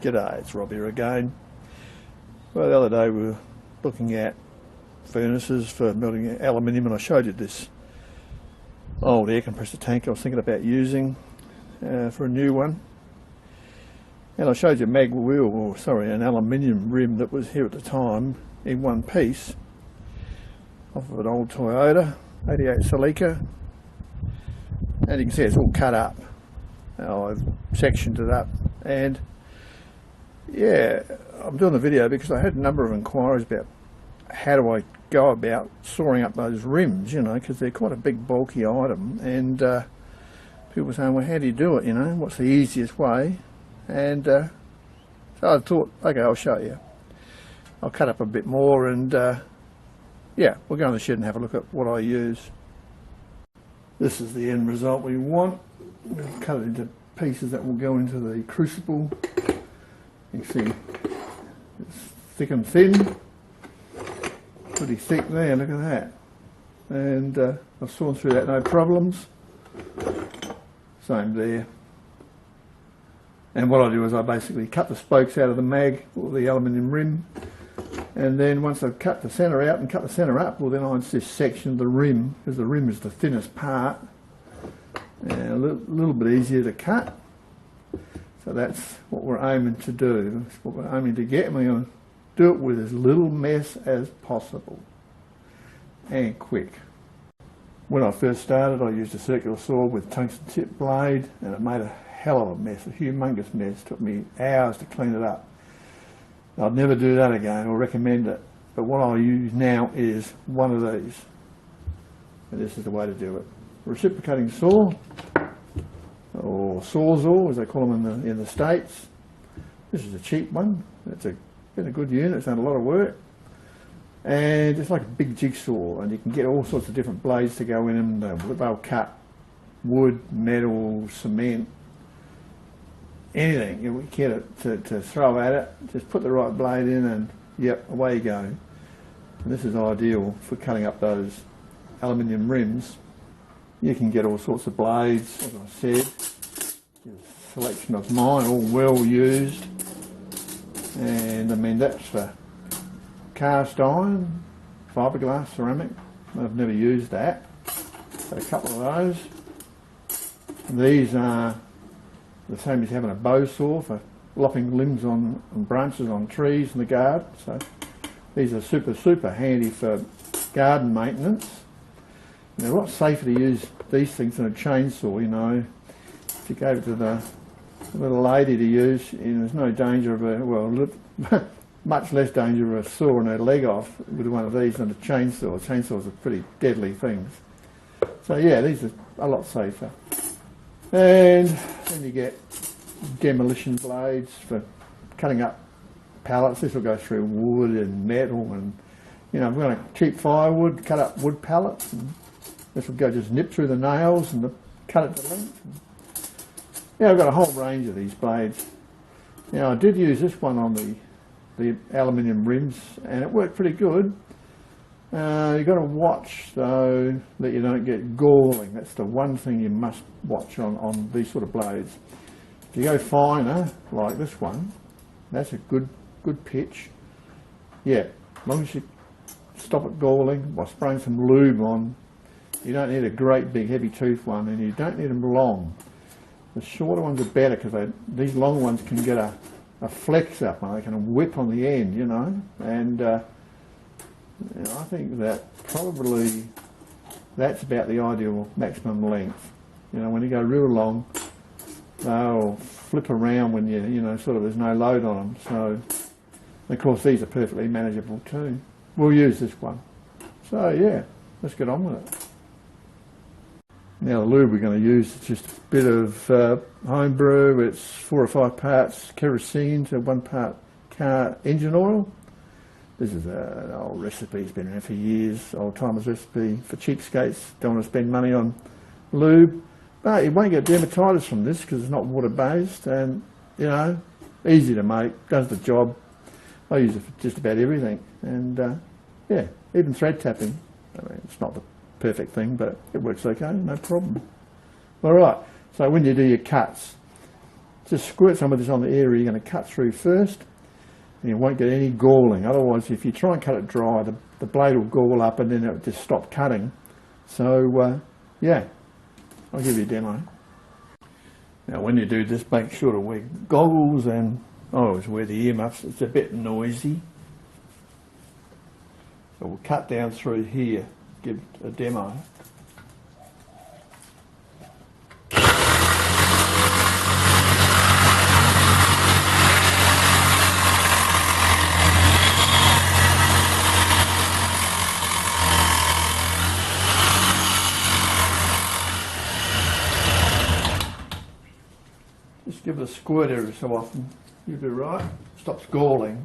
G'day, it's Rob here again. Well, the other day we were looking at furnaces for melting aluminium, and I showed you this old air compressor tank I was thinking about using for a new one. And I showed you an aluminium rim that was here at the time in one piece off of an old Toyota 88 Celica. And you can see it's all cut up. Now, I've sectioned it up, and yeah, I'm doing the video because I had a number of inquiries about how do I go about sawing up those rims, you know, because they're quite a big bulky item, and people were saying, well, how do you do it, you know, what's the easiest way? And so I thought, okay, I'll show you. I'll cut up a bit more, and yeah, we'll go in the shed and have a look at what I use. This is the end result we want. We'll cut it into pieces that will go into the crucible. You can see it's thick and thin, pretty thick there, look at that. And I've sawn through that no problems. Same there. And what I do is I basically cut the spokes out of the mag, or the aluminium rim, and then once I've cut the centre out and cut the centre up, well then I just section the rim, because the rim is the thinnest part, and a little bit easier to cut. So that's what we're aiming to do. That's what we're aiming to get, and we're going to do it with as little mess as possible and quick. When I first started, I used a circular saw with tungsten tip blade, and it made a hell of a mess, a humongous mess. It took me hours to clean it up. I'd never do that again or recommend it. But what I use now is one of these, and this is the way to do it. Reciprocating saw, or sawzall as they call them in the States. This is a cheap one. It's been a good unit, it's done a lot of work. And it's like a big jigsaw, and you can get all sorts of different blades to go in them. They'll cut wood, metal, cement, anything you get it to throw at it. Just put the right blade in and yep, away you go. And this is ideal for cutting up those aluminium rims. You can get all sorts of blades, as I said. A selection of mine, all well used. And I mean, that's for cast iron, fiberglass, ceramic. I've never used that. Got a couple of those. These are the same as having a bow saw for lopping limbs on branches on trees in the garden. So these are super handy for garden maintenance. They're a lot safer to use these things than a chainsaw, you know. If you gave it to the little lady to use, you know, there's no danger of much less danger of a sawing her leg off with one of these than a chainsaw. Chainsaws are pretty deadly things. So yeah, these are a lot safer. And then you get demolition blades for cutting up pallets. This will go through wood and metal, and you know, if we're going to cheap firewood, cut up wood pallets, and this will go just nip through the nails and cut it to length. Yeah, I've got a whole range of these blades. Now I did use this one on the aluminium rims, and it worked pretty good. You've got to watch though that you don't get galling. That's the one thing you must watch on these sort of blades. If you go finer, like this one, that's a good pitch. Yeah, as long as you stop it galling by spraying some lube on. You don't need a great big heavy tooth one, and you don't need them long. The shorter ones are better, because these long ones can get a flex up, and they can whip on the end, you know. And you know, I think that probably that's about the ideal maximum length. You know, when you go real long, they'll flip around when you know, sort of there's no load on them. So, of course, these are perfectly manageable too. We'll use this one. So yeah, let's get on with it. Now the lube we're going to use is just a bit of homebrew. It's 4 or 5 parts kerosene to 1 part car engine oil. This is an old recipe, it's been around for years, old timers recipe for cheapskates. Don't want to spend money on lube. But you won't get dermatitis from this because it's not water based, and you know, easy to make, does the job. I use it for just about everything, and yeah, even thread tapping. I mean, it's not the perfect thing, but it works okay, no problem. Alright, so when you do your cuts, just squirt some of this on the area you're going to cut through first, and you won't get any galling. Otherwise, if you try and cut it dry, the blade will gall up and then it'll just stop cutting. So yeah, I'll give you a demo. Now when you do this, make sure to wear goggles, and I always wear the earmuffs. It's a bit noisy. So we'll cut down through here, give a demo. Just give it a squirt every so often. You'll be right. Stops galling.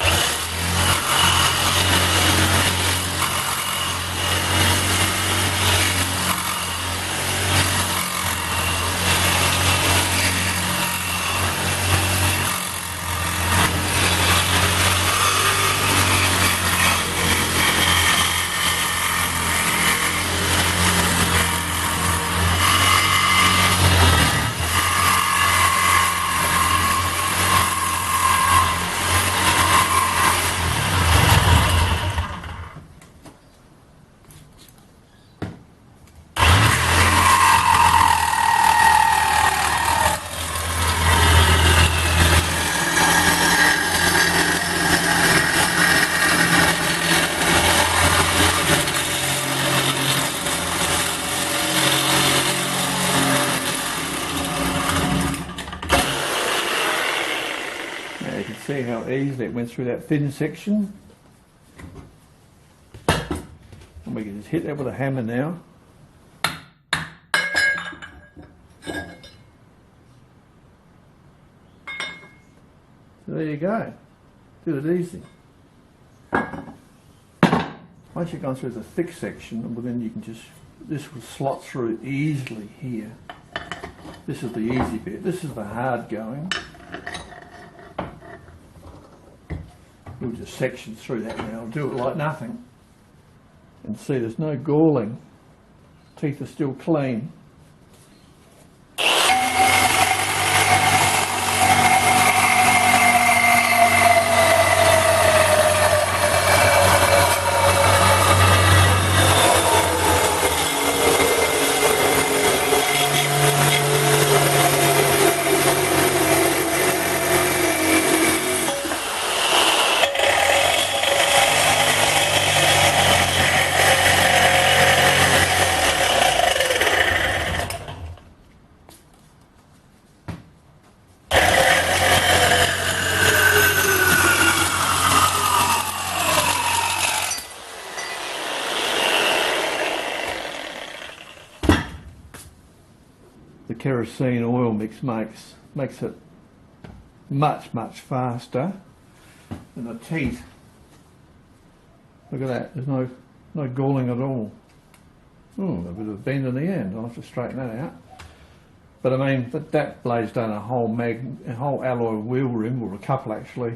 You can see how easily it went through that thin section. And we can just hit that with a hammer now. So there you go. Did it easy. Once you've gone through the thick section, well then you can just, this will slot through easily here. This is the easy bit. This is the hard going. We'll just section through that now. I'll do it like nothing. And see, there's no galling. Teeth are still clean. The kerosene oil mix makes it much faster. And the teeth, look at that, there's no galling at all. Oh, a bit of a bend in the end. I'll have to straighten that out. But I mean, that blade's done a whole alloy wheel rim, or a couple actually.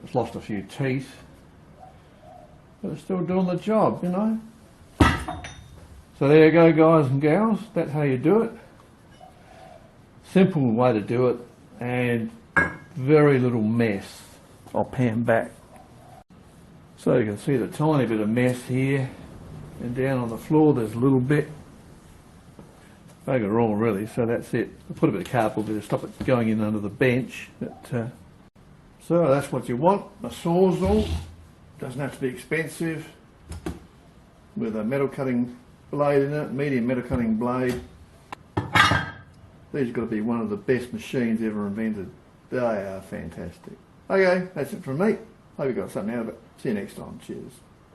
It's lost a few teeth, but it's still doing the job, you know. So there you go, guys and gals, that's how you do it. Simple way to do it, and very little mess. I'll pan back. So you can see the tiny bit of mess here, and down on the floor there's a little bit. Bugger all really, so that's it. I'll put a bit of cardboard there to stop it going in under the bench. But, so that's what you want, a Sawzall. Doesn't have to be expensive. With a metal cutting blade in it, medium metal cutting blade. These have got to be one of the best machines ever invented. They are fantastic. Okay, that's it from me. Hope you got something out of it. See you next time. Cheers.